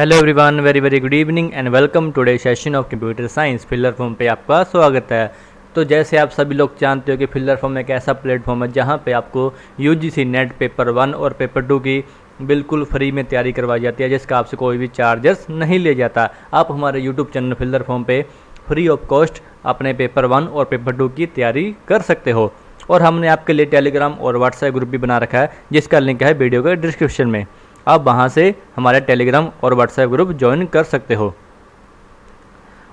Hello everyone, very very good evening and welcome today session of computer science. Filler form पे आपका स्वागत है। तो जैसे आप सभी लोग जानते हो कि फिलर फॉर्म एक ऐसा प्लेटफॉर्म है जहां पे आपको यूजीसी नेट पेपर 1 और पेपर 2 की बिल्कुल फ्री में तैयारी करवाई जाती है, जिसका आपसे कोई भी चार्जेस नहीं लिया जाता। आप हमारे यूट्यूब चैनल फिलर फॉर्म पे फ्री ऑफ कॉस्ट अपने पेपर 1 और पेपर 2 की तैयारी कर सकते हो। और हमने आपके लिए टेलीग्राम और व्हाट्सएप ग्रुप भी बना रखा है, जिसका लिंक है वीडियो के डिस्क्रिप्शन में। आप वहां से हमारे टेलीग्राम और व्हाट्सएप ग्रुप ज्वाइन कर सकते हो।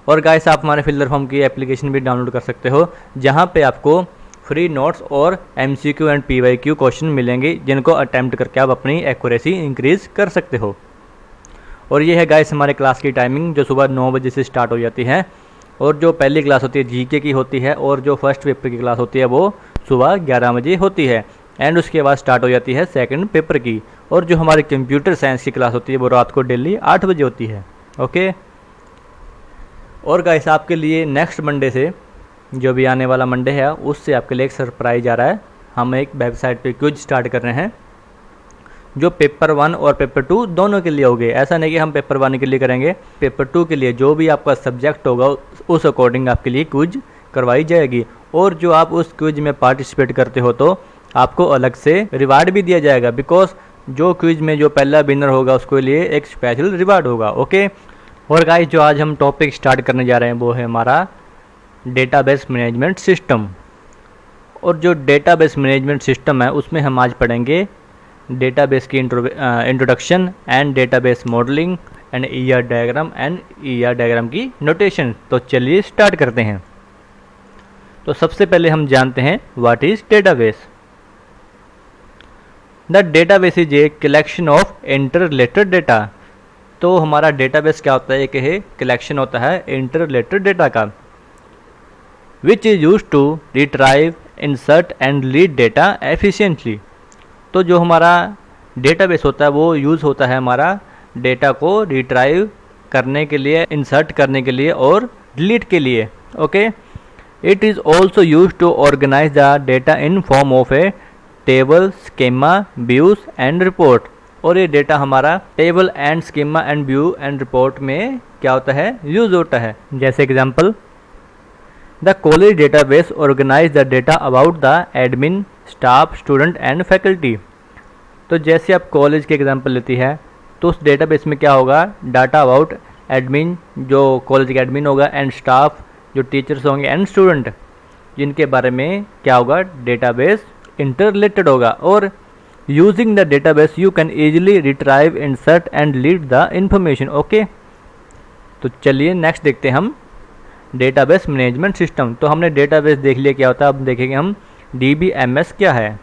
और गाइस, आप हमारे फिलर फॉर्म की एप्लीकेशन भी डाउनलोड कर सकते हो, जहां पे आपको फ्री नोट्स और एमसीक्यू एंड पीवाईक्यू क्वेश्चन मिलेंगे, जिनको अटैम्प्ट करके आप अपनी एक्यूरेसी इंक्रीज कर सकते हो। और ये है गाइस हमारे क्लास की टाइमिंग, जो सुबह 9 बजे से स्टार्ट हो जाती है। और जो पहली क्लास होती है जीके की होती है, और जो फर्स्ट पेपर की क्लास होती है वो सुबह 11 बजे होती है। एंड उसके बाद स्टार्ट हो जाती है सेकंड पेपर की। और जो हमारी कंप्यूटर साइंस की क्लास होती है वो रात को डेली 8 बजे होती है। ओके। और गाइस, आपके लिए नेक्स्ट मंडे से, जो भी आने वाला मंडे है, उससे आपके लिए एक सरप्राइज आ रहा है। हम एक वेबसाइट पे क्विज स्टार्ट कर रहे हैं, जो पेपर 1 और पेपर 2 दोनों के लिए होंगे। ऐसा नहीं कि हम पेपर 1 के लिए करेंगे, पेपर 2 के लिए जो भी आपका सब्जेक्ट होगा उस अकॉर्डिंग आपके लिए क्विज करवाई जाएगी। और जो आप उस क्विज में पार्टिसिपेट करते हो तो आपको अलग से रिवार्ड भी दिया जाएगा, बिकॉज जो क्विज में जो पहला विनर होगा उसके लिए एक स्पेशल रिवार्ड होगा। ओके। और गाइस, जो आज हम टॉपिक स्टार्ट करने जा रहे हैं वो है हमारा डेटाबेस मैनेजमेंट सिस्टम। और जो डेटाबेस मैनेजमेंट सिस्टम है उसमें हम आज पढ़ेंगे डेटाबेस की introduction and database modelling and ER diagram की नोटेशन। तो चलिए स्टार्ट करते हैं। तो सबसे पहले हम जानते हैं what is database. The database is a collection of inter related data. तो हमारा डेटाबेस क्या होता है? एक है कलेक्शन होता है इंटर रिलेटेड डेटा का, which is use to retrieve, insert and read data efficiently. तो जो हमारा डेटाबेस होता है वो यूज़ होता है हमारा डेटा को रिट्राइव करने के लिए, इंसर्ट करने के लिए और डिलीट के लिए। Okay. It is also use to organise the data in form of a table, schema, views and report. और ये डेटा हमारा table and schema and view and report में क्या होता है? यूज होता है। जैसे example, the college database organise the data about the admin, staff, student and faculty. तो जैसे आप कॉलेज के एग्जांपल लेती है तो उस डेटाबेस में क्या होगा? डाटा अबाउट एडमिन, जो कॉलेज का एडमिन होगा, एंड स्टाफ, जो टीचर्स होंगे, एंड स्टूडेंट, जिनके बारे में क्या होगा? डेटाबेस इंटर रिलेटेड होगा। और using the database you can easily retrieve, insert and read the information. Okay. तो चलिए नेक्स्ट देखते हैं हम डेटाबेस मैनेजमेंट सिस्टम। तो हमने डेटाबेस देख लिया क्या होता है, अब देखेंगे हम DBMS क्या है।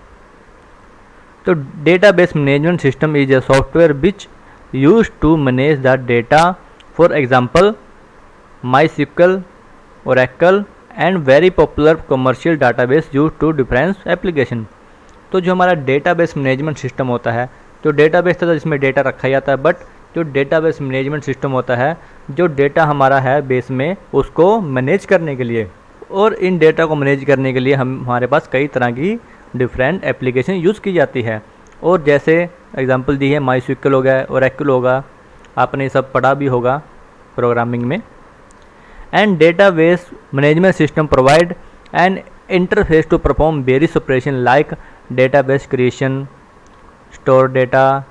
तो database management system is a software which use to manage the data, for example MySQL, Oracle and very popular commercial database use to difference application. तो जो हमारा डेटाबेस मैनेजमेंट सिस्टम होता है, जो डेटाबेस था जिसमें डेटा रखा जाता है, बट जो डेटाबेस मैनेजमेंट सिस्टम होता है, जो डेटा हमारा है बेस में, उसको मैनेज करने के लिए। और इन डेटा को मैनेज करने के लिए हमारे पास कई तरह की डिफरेंट एप्लीकेशन यूज़ की जाती है। और जैसे एग्जांपल दी है MySQL हो गया, Oracle होगा, आपने सब पढ़ा भी होगा प्रोग्रामिंग में। And database management system provide an interface to perform various operation like database creation, store data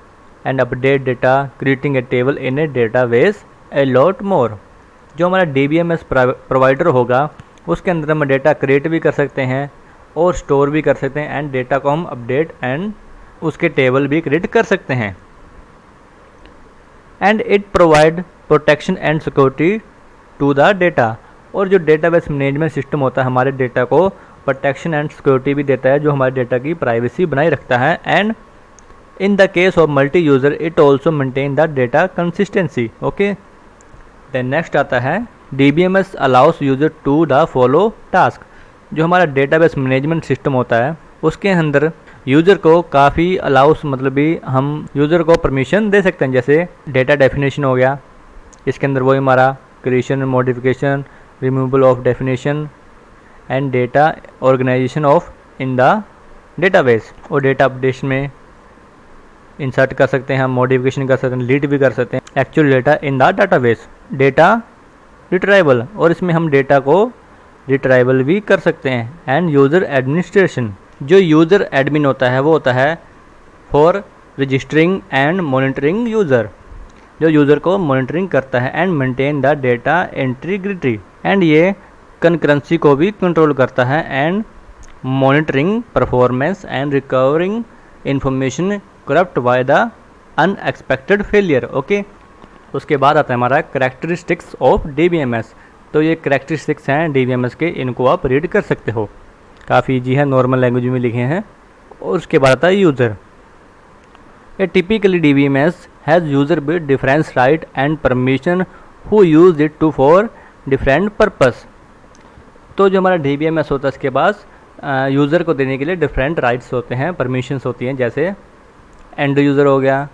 and update data, creating a table in a database, a lot more. जो हमारा DBMS प्रोवाइडर होगा उसके अंदर हम data create भी कर सकते हैं और स्टोर भी कर सकते हैं, एंड डेटा को हम अपडेट एंड उसके टेबल भी क्रिएट कर सकते हैं। And it provide protection and security to the data. और जो डेटाबेस मैनेजमेंट सिस्टम होता है हमारे डेटा को प्रोटेक्शन एंड सिक्योरिटी भी देता है, जो हमारे डेटा की प्राइवेसी बनाए रखता है। And in the case of multi user it also maintain the data consistency. Okay. Then next आता है DBMS allows user to the follow task. जो हमारा डेटाबेस मैनेजमेंट सिस्टम होता है उसके अंदर यूज़र को काफ़ी अलाउस, मतलब भी हम यूज़र को परमिशन दे सकते हैं। जैसे डेटा डेफिनेशन हो गया, इसके अंदर वही हमारा creation, modification, removal of definition and data organisation of in the database. और डेटा अपडेशन में इंसर्ट कर सकते हैं, हम मॉडिफिकेशन कर सकते हैं, डिलीट भी कर सकते हैं actual data in the database. Data retrieval, और इसमें हम डेटा को रिट्राइबल भी कर सकते हैं। एंड यूज़र एडमिनिस्ट्रेशन, जो यूज़र एडमिन होता है वो होता है for registering and monitoring user, जो यूज़र को मॉनिटरिंग करता है। And maintain the data integrity, and ये कंकरेंसी को भी कंट्रोल करता है। And monitoring performance and recovering information corrupt by the unexpected failure. Okay, उसके बाद आता है हमारा करैक्टरिस्टिक्स ऑफ DBMS। तो ये करैक्टरिस्टिक्स हैं DBMS के, इनको आप रीड कर सकते हो, काफ़ी ईजी है, नॉर्मल लैंग्वेज में लिखे हैं। और उसके बाद आता है user. A typically DBMS has user with difference right and permission who use it to for different purpose. तो जो हमारा DBMS होता है इसके पास यूज़र को देने के लिए डिफरेंट राइट्स होते हैं, परमिशंस होती हैं, जैसे एंड यूज़र हो गया,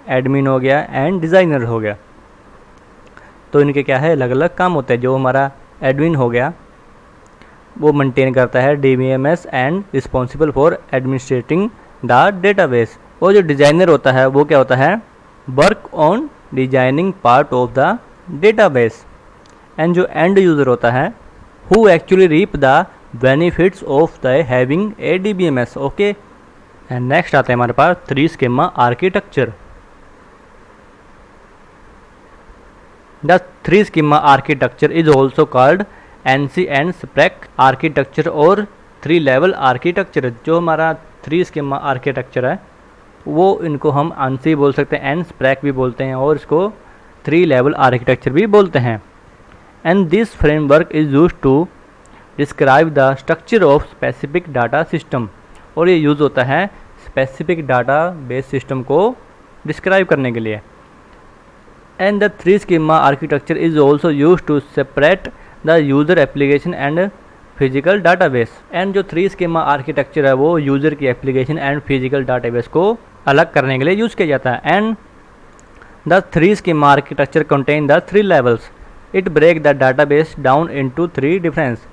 एडमिन हो गया एंड डिज़ाइनर हो गया। तो इनके क्या है, अलग अलग काम होते हैं। जो हमारा एडमिन हो गया वो मेंटेन करता है DBMS and responsible for administrating the database. और जो डिज़ाइनर होता है वो क्या होता है, work on designing part of the database. And जो एंड यूज़र होता है who actually reap the benefits of the having a DBMS। Okay, and next आता है हमारे पास 3 schema architecture. The 3 schema architecture is also called ANSI and SPRAC architecture और 3 level architecture. जो हमारा 3 स्कीमा आर्किटेक्चर है वो इनको हम ANSI बोल सकते हैं एंड SPRAC भी बोलते हैं, और इसको 3 लेवल आर्किटेक्चर भी बोलते हैं। And this framework is used to describe the structure of specific data system. और ये यूज़ होता है स्पेसिफिक डाटा बेस सिस्टम को डिस्क्राइब करने के लिए। And the 3 schema architecture is also use to separate the user application and physical database. And जो 3 schema architecture है वो यूज़र की एप्लीकेशन एंड फिजिकल डाटाबेस को अलग करने के लिए यूज़ किया जाता है। And the 3 schema architecture contain the 3 levels, it break the database down into 3 difference.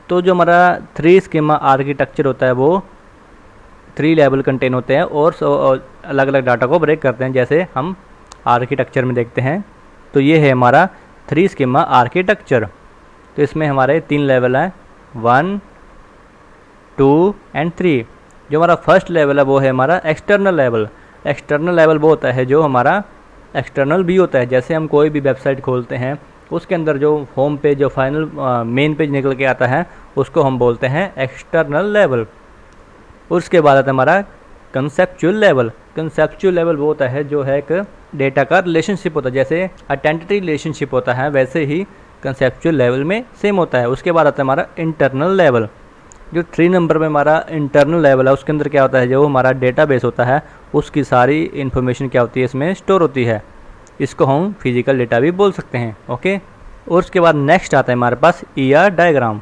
तो जो हमारा 3 स्कीमा आर्किटेक्चर होता है वो 3 लेवल कंटेन होते हैं और अलग अलग डाटा को ब्रेक करते हैं, जैसे हम आर्किटेक्चर में देखते हैं। तो ये है हमारा 3 स्कीमा आर्किटेक्चर। तो इसमें हमारे 3 लेवल हैं, 1, 2 एंड 3। जो हमारा फर्स्ट लेवल है वो है हमारा एक्सटर्नल लेवल। एक्सटर्नल लेवल वो होता है जो हमारा एक्सटर्नल भी होता है, जैसे हम कोई भी वेबसाइट खोलते हैं उसके अंदर जो होम पेज, जो फाइनल मेन पेज निकल के आता है उसको हम बोलते हैं एक्सटर्नल लेवल। उसके बाद आता है हमारा कंसेप्चुअल लेवल। कंसेप्चुअल लेवल वो होता है जो है एक डेटा का रिलेशनशिप होता है, जैसे आइडेंटिटी रिलेशनशिप होता है वैसे ही कंसेप्चुअल लेवल में सेम होता है। उसके बाद आता है हमारा इंटरनल लेवल। जो 3 नंबर में हमारा इंटरनल लेवल है उसके अंदर क्या होता है, जो हमारा डेटाबेस होता है उसकी सारी इन्फॉर्मेशन क्या होती है इसमें स्टोर होती है। इसको हम फिजिकल डेटा भी बोल सकते हैं। ओके, और उसके बाद नेक्स्ट आता है हमारे पास ER diagram.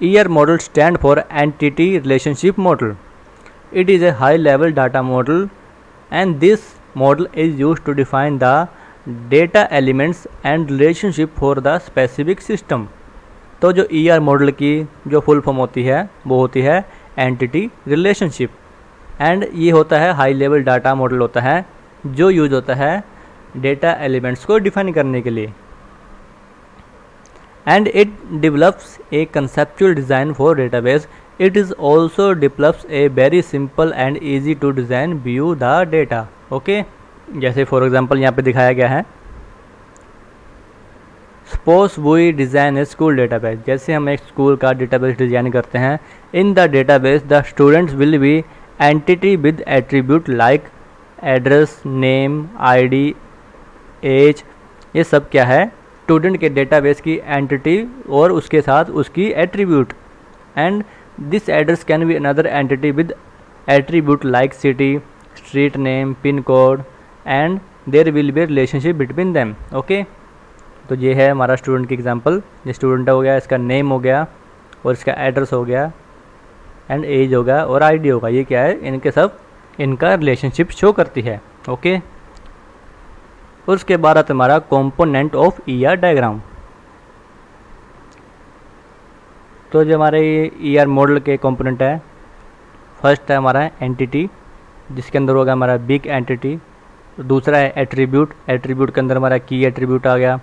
ER model stand for entity relationship model. It is a high level data model and this model is use to define the data elements and relationship for the specific system. तो जो ER model की जो full form होती है वो होती है entity relationship, and ये होता है हाई लेवल डाटा मॉडल होता है जो यूज होता है डेटा एलिमेंट्स को डिफाइन करने के लिए। And it develops a conceptual design for database. It is also develops a very simple and easy to design view the data. Okay, जैसे फॉर एग्जांपल यहाँ पे दिखाया गया है, suppose we design a school database. जैसे हम एक school का डेटाबेस डिज़ाइन करते हैं, in the database the students will be entity with attribute like address, name, ID, age. ये सब क्या है, स्टूडेंट के डेटाबेस की एंटिटी और उसके साथ उसकी attribute. And this address can be another entity with attribute like city, street name, pin code, and there will be relationship between them. Okay, तो ये है हमारा स्टूडेंट की एग्जांपल। ये स्टूडेंट हो गया, इसका नेम हो गया और इसका एड्रेस हो गया एंड एज होगा और ID होगा। ये क्या है, इनके सब इनका रिलेशनशिप शो करती है। ओके, और उसके बाद आता हमारा कंपोनेंट ऑफ ER डायग्राम। तो जो हमारे ER मॉडल के कंपोनेंट है, फर्स्ट है हमारा एंटिटी, जिसके अंदर होगा हमारा बिग एंटिटी। दूसरा है एट्रीब्यूट, एट्रीब्यूट के अंदर हमारा की एट्रीब्यूट आ गया,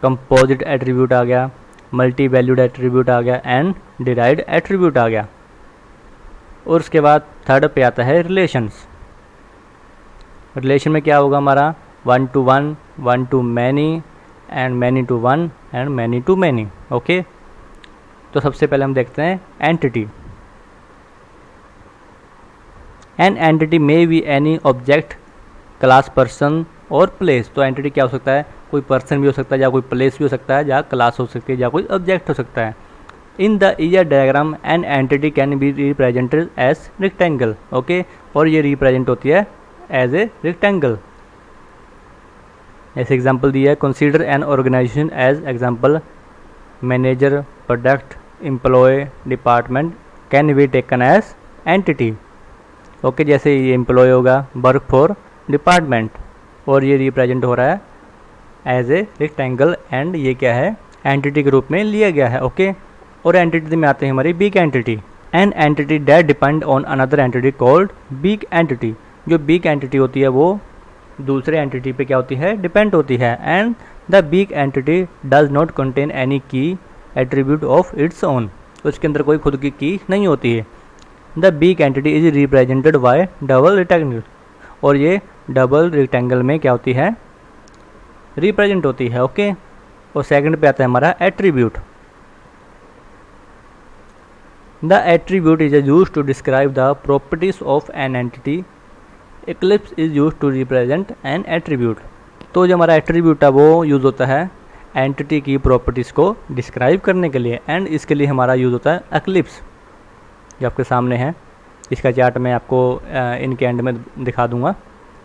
कंपोजिट एट्रीब्यूट आ गया, मल्टी वैल्यूड एट्रीब्यूट आ गया एंड डिराइव्ड एट्रीब्यूट आ गया। और उसके बाद थर्ड पे आता है रिलेशंस। रिलेशन में क्या होगा हमारा 1 to 1, 1 to many and many to 1 and many to many। Okay, तो सबसे पहले हम देखते हैं entity. An entity may be any object, class, person और प्लेस। तो एंटिटी क्या हो सकता है, कोई पर्सन भी हो सकता है, या कोई प्लेस भी हो सकता है, या क्लास हो सकती है, या कोई ऑब्जेक्ट हो सकता है। In the ER diagram an entity can be represented as rectangle. Okay, और ये रिप्रेजेंट होती है एज ए रेक्टेंगल। ऐसे एग्जाम्पल दिया है, consider an organization as example manager, product, employee, department can be taken as entity. Okay, जैसे ये employ होगा, वर्क फॉर डिपार्टमेंट, और ये रिप्रेजेंट हो रहा है एज ए रेक्टेंगल एंड ये क्या है, एंटिटी के रूप में लिया गया है। ओके, और एंटिटी में आते हैं हमारी big entity. An entity that depend on another entity called big entity. जो बिग एंटिटी होती है वो दूसरे एंटिटी पे क्या होती है, डिपेंड होती है। And the big entity does not contain any की एट्रीब्यूट ऑफ इट्स ओन। उसके अंदर कोई खुद की नहीं होती है। The big entity is represented by double rectangle, और ये डबल रेक्टेंगल में क्या होती है, रिप्रेजेंट होती है। ओके, और सेकंड पे आता है हमारा attribute. The attribute is used to describe the properties of an entity. Ellipse is used to represent an attribute. तो जो हमारा एट्रीब्यूट है वो यूज़ होता है एंटिटी की प्रॉपर्टीज़ को डिस्क्राइब करने के लिए, एंड इसके लिए हमारा यूज़ होता है एक्लिप्स, जो आपके सामने है। इसका चार्ट मैं आपको इनके एंड में दिखा दूंगा।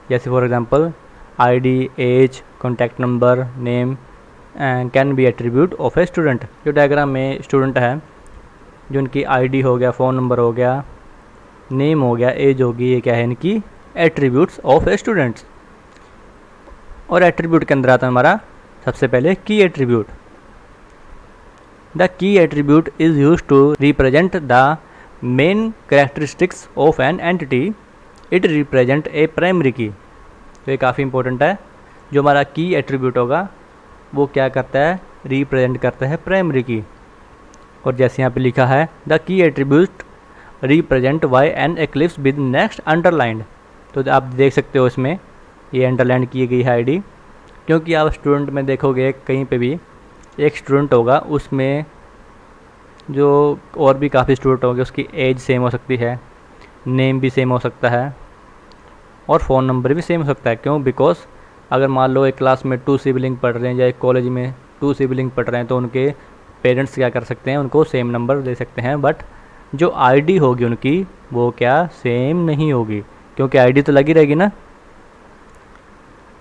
जैसे for example ID, age, contact number, name can be attribute of a student. जो डायग्राम में स्टूडेंट है, जो इनकी आईडी हो गया, फ़ोन नंबर हो गया, नेम हो गया, एज होगी, ये क्या है इनकी एट्रीब्यूट्स ऑफ ए स्टूडेंट्स। और एट्रीब्यूट के अंदर आता है हमारा सबसे पहले key attribute. The key attribute is used to represent the main characteristics of an entity. It represent a primary key. तो ये काफ़ी इंपॉर्टेंट है। जो हमारा की एट्रीब्यूट होगा वो क्या करता है, रिप्रेजेंट करता है प्राइमरी की। और जैसे यहाँ पे लिखा है the key attribute represent by an ellipse with next underlined. तो आप देख सकते हो इसमें ये अंडरलाइन की गई है आईडी, क्योंकि आप स्टूडेंट में देखोगे कहीं पे भी एक स्टूडेंट होगा, उसमें जो और भी काफ़ी स्टूडेंट होंगे उसकी एज सेम हो सकती है, नेम भी सेम हो सकता है, और फ़ोन नंबर भी सेम हो सकता है। क्यों? बिकॉज अगर मान लो एक क्लास में 2 सिबलिंग पढ़ रहे हैं, या एक कॉलेज में 2 सिबलिंग पढ़ रहे हैं, तो उनके पेरेंट्स क्या कर सकते हैं, उनको सेम नंबर दे सकते हैं, बट जो आईडी होगी उनकी वो क्या सेम नहीं होगी, क्योंकि आईडी तो लगी रहेगी ना।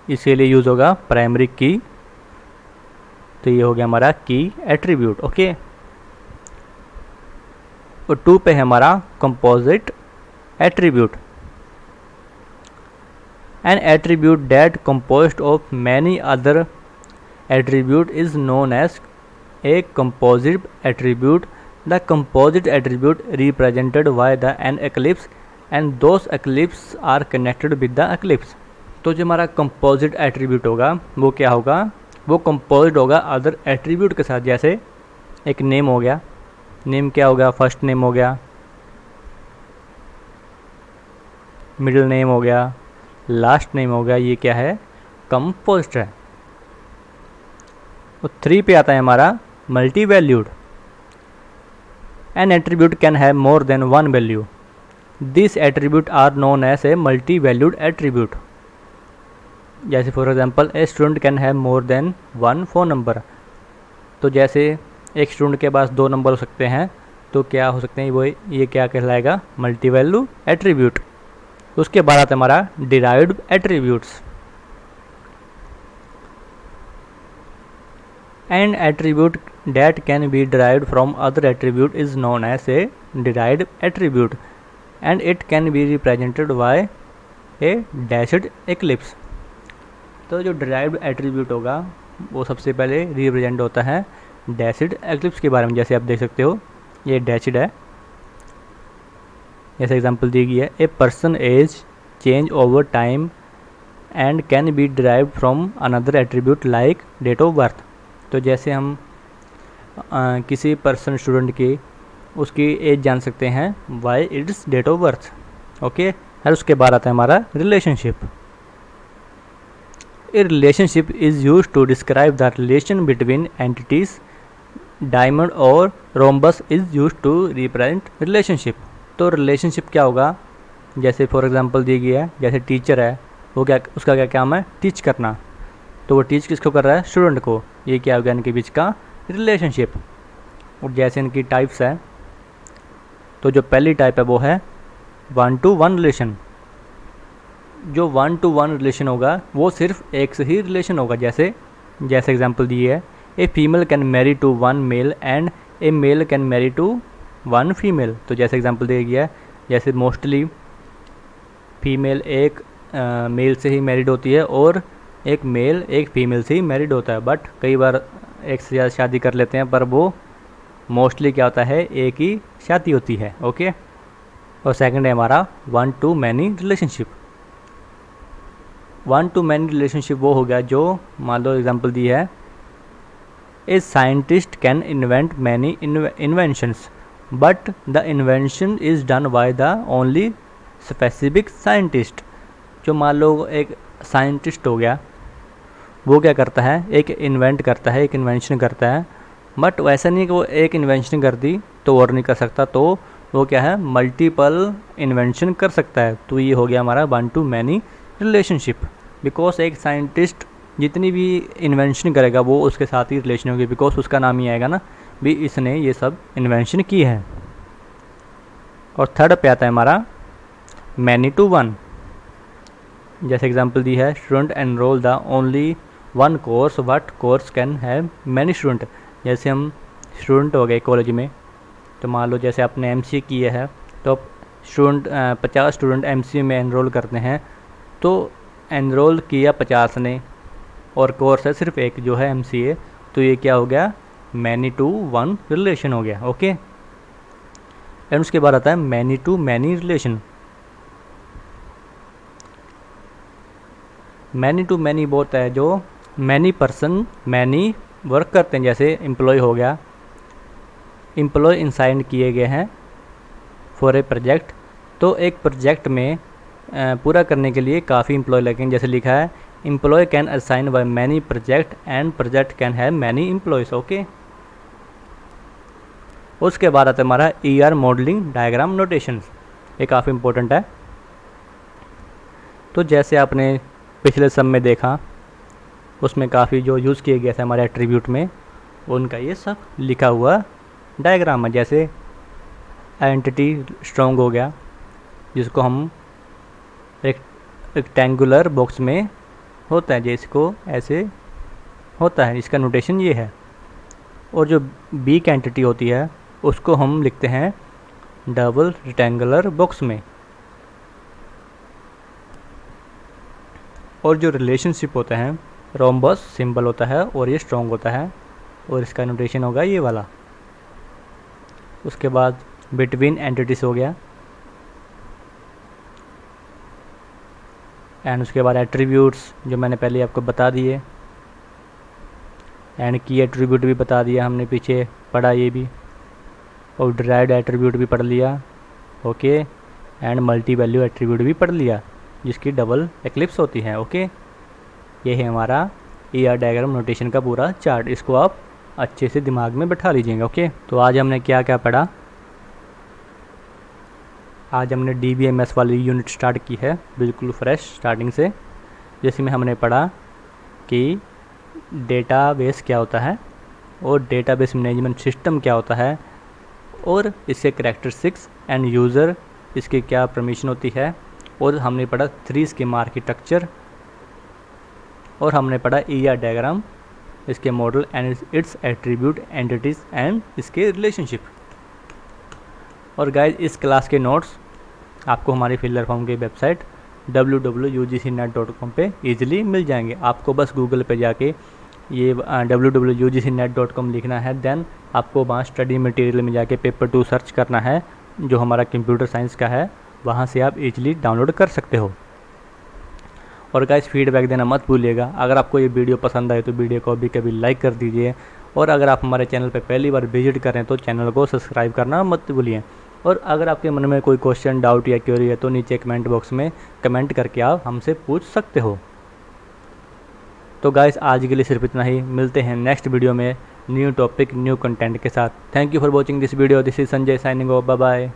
इसीलिए यूज़ होगा प्राइमरी की। तो ये हो गया हमारा की एट्रीब्यूट। ओके, और 2 पे है हमारा composite attribute. An attribute that composed of many other attribute is known as a composite attribute. The composite attribute represented by the an ellipse and those ellipse are connected with the ellipse. तो जो हमारा composite attribute होगा वो क्या होगा, वो composite होगा other attribute के साथ। जैसे एक नेम हो गया, नेम क्या होगा, फर्स्ट नेम हो गया, मिडिल नेम हो गया, लास्ट नेम हो गया, ये क्या है, कंपोजिट है। तो 3 पे आता है हमारा multi valued. An attribute can have more than 1 value. This attribute are known as a multi valued attribute. जैसे for example a student can have more than 1 phone number. तो जैसे एक स्टूडेंट के पास 2 नंबर हो सकते हैं, तो क्या हो सकते हैं, वो ये क्या कहलाएगा, मल्टी वैल्यू एट्रीब्यूट। उसके बाद आता है हमारा derived attributes. N attribute that can be derived from other attribute is known as a derived attribute and it can be represented by a dashed eclipse। तो जो derived attribute होगा वो सबसे पहले रिप्रेजेंट होता है डैशड एक्लिप्स के बारे में। जैसे आप देख सकते हो ये डैशड है, जैसे एग्जांपल दी गई है, a person age change over time and can be derived from another attribute like date of birth। तो जैसे हम किसी पर्सन स्टूडेंट की उसकी एज जान सकते हैं by its date of birth. Okay, और उसके बाद आता है हमारा relationship. A relationship is use to describe the relation between entities. Diamond और rhombus is use to represent relationship. तो रिलेशनशिप क्या होगा, जैसे फॉर एग्जांपल दी गई है, जैसे टीचर है वो क्या, उसका क्या काम है, टीच करना। तो वो टीच किसको कर रहा है, स्टूडेंट को। ये क्या हो गया इनके बीच का रिलेशनशिप। और जैसे इनकी टाइप्स है, तो जो पहली टाइप है वो है 1 to 1 रिलेशन। जो 1 to 1 रिलेशन होगा वो सिर्फ एक से ही रिलेशन होगा। जैसे एग्जांपल दी है, a female can marry to 1 male and a male can marry to 1 female. तो जैसे एग्जांपल दिया गया है, जैसे मोस्टली फीमेल एक मेल से ही मैरिड होती है और एक मेल एक फीमेल से ही मैरिड होता है। बट कई बार एक से ज़्यादा शादी कर लेते हैं, पर वो मोस्टली क्या होता है, एक ही शादी होती है। ओके, और सेकंड है हमारा 1 to many relationship. 1 to many relationship वो हो गया जो, मान लो एग्जांपल दी है, a scientist can invent many inventions but the invention is done by the only specific scientist. जो मान लो एक साइंटिस्ट हो गया, वो क्या करता है, एक इन्वेंट करता है, एक इन्वेंशन करता है, बट वैसा नहीं कि वो एक इन्वेंशन कर दी तो और नहीं कर सकता, तो वो क्या है, मल्टीपल इन्वेंशन कर सकता है। तो ये हो गया हमारा 1 to many रिलेशनशिप। बिकॉज एक साइंटिस्ट जितनी भी इन्वेंशन करेगा वो उसके साथ ही रिलेशन होगी, बिकॉज उसका नाम ही आएगा ना भी इसने ये सब इन्वेंशन की है। और थर्ड पे आता है हमारा मैनी टू 1। जैसे एग्जांपल दी है, student enrol the only 1 course but course can have many student. जैसे हम स्टूडेंट हो गए कॉलेज में, तो मान लो जैसे आपने एमसीए किया है, तो स्टूडेंट 50 स्टूडेंट एमसीए में एनरोल करते हैं, तो एनरोल किया 50 ने और कोर्स है सिर्फ एक जो है एमसीए, तो ये क्या हो गया, मैनी टू 1 रिलेशन हो गया। ओके, एंड उसके बाद आता है many to many relation. Many to many वो होता है जो मैनी पर्सन मैनी वर्क करते हैं। जैसे एम्प्लॉय हो गया, एम्प्लॉय इंसाइन किए गए हैं फॉर ए प्रोजेक्ट, तो एक प्रोजेक्ट में पूरा करने के लिए काफ़ी एम्प्लॉय लगेंगे। जैसे लिखा है, employee can assign by many project and project can have many employees. Okay, उसके बाद आता है हमारा ER मॉडलिंग डायग्राम नोटेशंस। ये काफ़ी इंपॉर्टेंट है। तो जैसे आपने पिछले सब में देखा, उसमें काफ़ी जो यूज़ किए गए थे हमारे एट्रीब्यूट में, उनका ये सब लिखा हुआ डायग्राम है। जैसे आइडेंटिटी स्ट्रॉन्ग हो गया, जिसको हम रेक्टेंगुलर बॉक्स में होता है, जिसको ऐसे होता है, इसका नोटेशन ये है। और जो वीक एंटिटी होती है उसको हम लिखते हैं डबल रेक्टेंगुलर बॉक्स में। और जो रिलेशनशिप होता है, रोम्बस सिंबल होता है और ये स्ट्रॉन्ग होता है, और इसका नोटेशन होगा ये वाला। उसके बाद बिटवीन एंटिटीज हो गया, एंड उसके बाद एट्रीब्यूट्स जो मैंने पहले आपको बता दिए, एंड की एट्रीब्यूट भी बता दिया हमने, पीछे पढ़ा ये भी, और डिराइव्ड एट्रीब्यूट भी पढ़ लिया। Okay, and multi value attribute भी पढ़ लिया, जिसकी डबल एक्लिप्स होती है। ओके, ये है हमारा ER डायग्राम नोटेशन का पूरा चार्ट। इसको आप अच्छे से दिमाग में बैठा लीजिएगा। ओके, तो आज हमने क्या क्या पढ़ा। आज हमने DBMS वाली यूनिट स्टार्ट की है, बिल्कुल फ्रेश स्टार्टिंग से, जिसमें हमने पढ़ा कि डेटाबेस क्या होता है और डेटाबेस मैनेजमेंट सिस्टम क्या होता है, और इसके कैरेक्टरिस्टिक्स एंड यूज़र, इसकी क्या परमिशन होती है, और हमने पढ़ा 3 स्कीमा आर्किटेक्चर, और हमने पढ़ा ER डायग्राम, इसके model and it's attribute, entities and इसके रिलेशनशिप। और गाइज, इस क्लास के नोट्स आपको हमारी फिलर फॉर्म की वेबसाइट www.ugcnet.com पे ईजिली मिल जाएंगे। आपको बस गूगल पे जाके ये www.ugcnet.com लिखना है, देन आपको वहाँ स्टडी मटेरियल में जाके पेपर 2 सर्च करना है, जो हमारा कंप्यूटर साइंस का है, वहाँ से आप ईजिली डाउनलोड कर सकते हो। और गाइस फीडबैक देना मत भूलिएगा। अगर आपको ये वीडियो पसंद आए तो वीडियो को अभी कभी लाइक कर दीजिए, और अगर आप हमारे चैनल पर पहली बार विजिट करें तो चैनल को सब्सक्राइब करना मत भूलिए। और अगर आपके मन में कोई क्वेश्चन, डाउट या क्वेरी है तो नीचे कमेंट बॉक्स में कमेंट करके आप हमसे पूछ सकते हो। तो गाइस आज के लिए सिर्फ इतना ही, मिलते हैं नेक्स्ट वीडियो में न्यू टॉपिक न्यू कंटेंट के साथ। Thank you for watching this video. This is Sanjay signing off, bye bye.